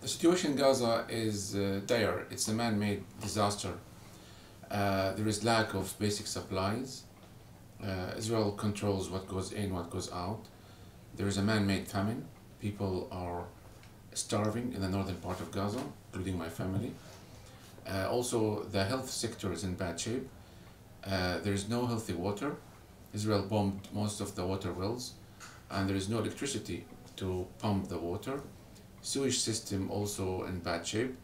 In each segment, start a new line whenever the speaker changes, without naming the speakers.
The situation in Gaza is dire. It's a man-made disaster. There is lack of basic supplies. Israel controls what goes in, what goes out. There is a man-made famine. People are starving in the northern part of Gaza, including my family. Also, the health sector is in bad shape. There is no healthy water. Israel bombed most of the water wells, and there is no electricity to pump the water. Sewage system also in bad shape.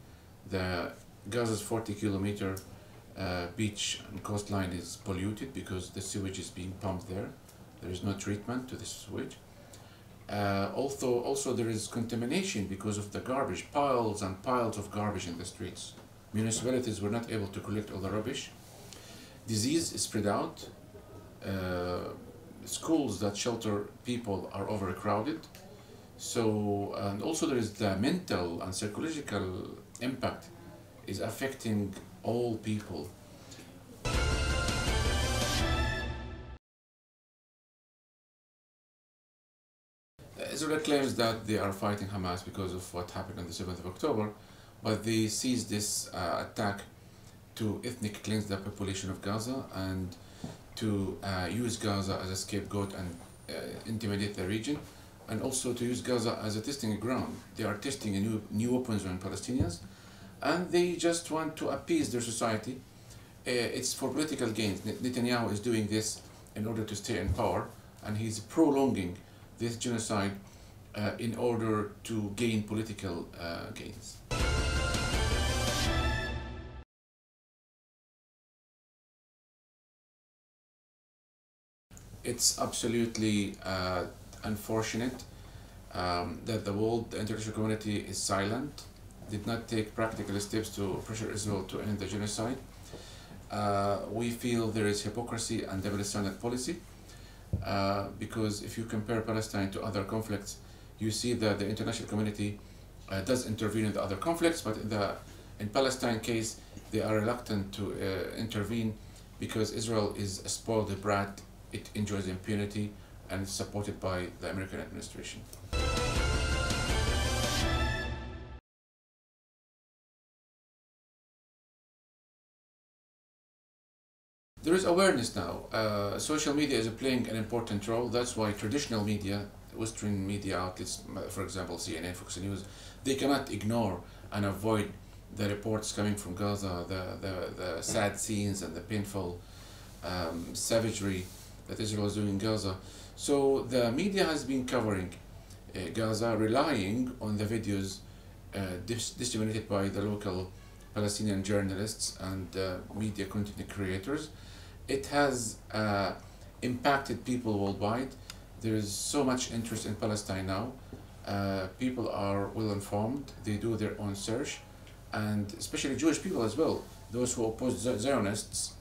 The Gaza's 40-kilometer beach and coastline is polluted because the sewage is being pumped there. There is no treatment to the sewage. Also there is contamination because of the garbage, piles and piles of garbage in the streets. Municipalities were not able to collect all the rubbish. Disease is spread out. Schools that shelter people are overcrowded. So, and also there is the mental and psychological impact is affecting all people. Israel claims that they are fighting Hamas because of what happened on the 7th of October, but they seized this attack to ethnic cleanse the population of Gaza and to use Gaza as a scapegoat and intimidate the region, and also to use Gaza as a testing ground. They are testing new weapons on Palestinians, and they just want to appease their society. It's for political gains. Netanyahu is doing this in order to stay in power, and he's prolonging this genocide in order to gain political gains. It's absolutely unfortunate that the world, the international community is silent, did not take practical steps to pressure Israel to end the genocide. We feel there is hypocrisy and double-standard policy because if you compare Palestine to other conflicts, you see that the international community does intervene in the other conflicts, but in Palestine case, they are reluctant to intervene because Israel is a spoiled brat. It enjoys impunity and is supported by the American administration. There is awareness now. Social media is playing an important role. That's why traditional media, Western media outlets, for example CNN, Fox News, they cannot ignore and avoid the reports coming from Gaza, the sad scenes and the painful savagery that Israel is doing in Gaza. So the media has been covering Gaza, relying on the videos disseminated by the local Palestinian journalists and media content creators. It has impacted people worldwide. There is so much interest in Palestine now. People are well informed, they do their own search, and especially Jewish people as well. Those who oppose Zionists,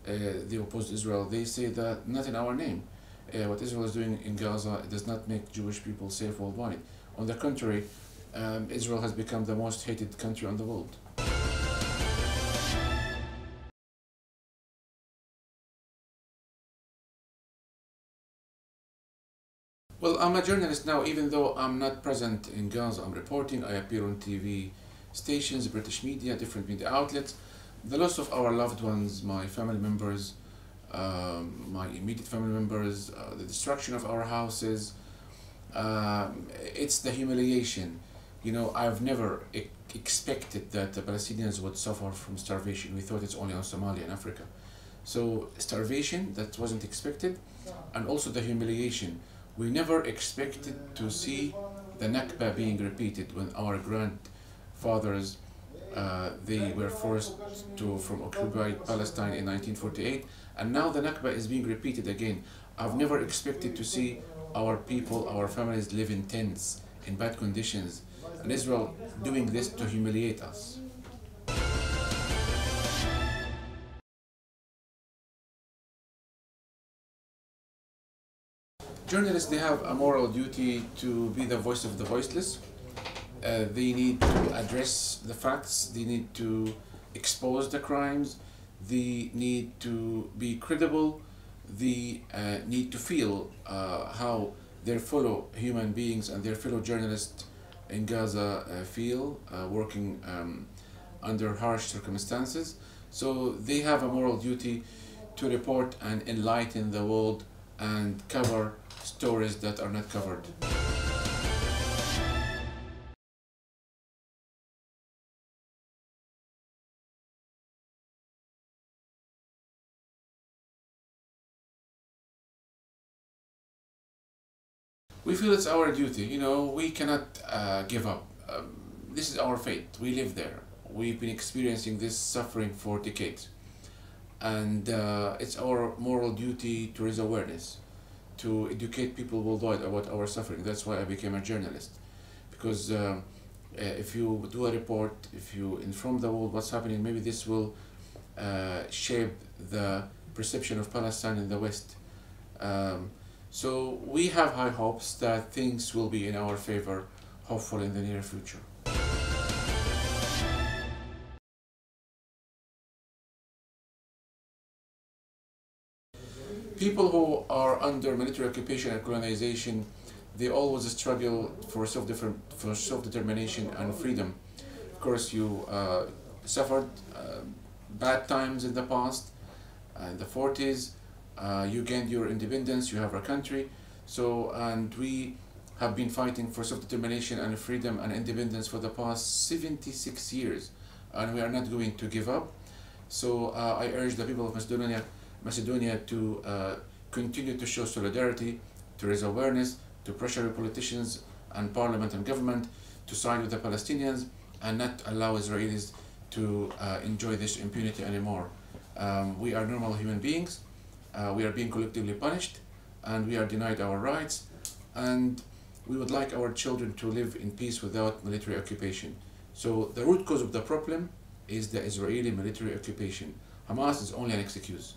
they oppose Israel, they say that not in our name. What Israel is doing in Gaza does not make Jewish people safe worldwide. On the contrary, Israel has become the most hated country in the world. Well, I'm a journalist now, even though I'm not present in Gaza. I'm reporting, I appear on TV stations, British media, different media outlets. The loss of our loved ones, my family members, my immediate family members, the destruction of our houses, it's the humiliation. You know, I've never expected that the Palestinians would suffer from starvation. We thought it's only on Somalia and Africa. So starvation, that wasn't expected, and also the humiliation. We never expected to see the Nakba being repeated when our grandfathers they were forced from occupied Palestine in 1948, and now the Nakba is being repeated again. I've never expected to see our people, our families live in tents, in bad conditions, and Israel doing this to humiliate us. Journalists, they have a moral duty to be the voice of the voiceless. They need to address the facts, they need to expose the crimes, they need to be credible, they need to feel how their fellow human beings and their fellow journalists in Gaza feel, working under harsh circumstances. So they have a moral duty to report and enlighten the world and cover stories that are not covered. We feel it's our duty, we cannot give up. This is our fate, we live there. We've been experiencing this suffering for decades. And it's our moral duty to raise awareness, to educate people worldwide about our suffering. That's why I became a journalist. Because if you do a report, if you inform the world what's happening, maybe this will shape the perception of Palestine in the West. So we have high hopes that things will be in our favor, hopefully in the near future. People who are under military occupation and colonization, they always struggle for self-determination and freedom. Of course, you suffered bad times in the past, in the 40s. You gained your independence, you have a country. And we have been fighting for self-determination and freedom and independence for the past 76 years. And we are not going to give up. So I urge the people of Macedonia to continue to show solidarity, to raise awareness, to pressure politicians and parliament and government to side with the Palestinians and not allow Israelis to enjoy this impunity anymore. We are normal human beings. We are being collectively punished and we are denied our rights, and we would like our children to live in peace without military occupation. So the root cause of the problem is the Israeli military occupation. Hamas is only an excuse.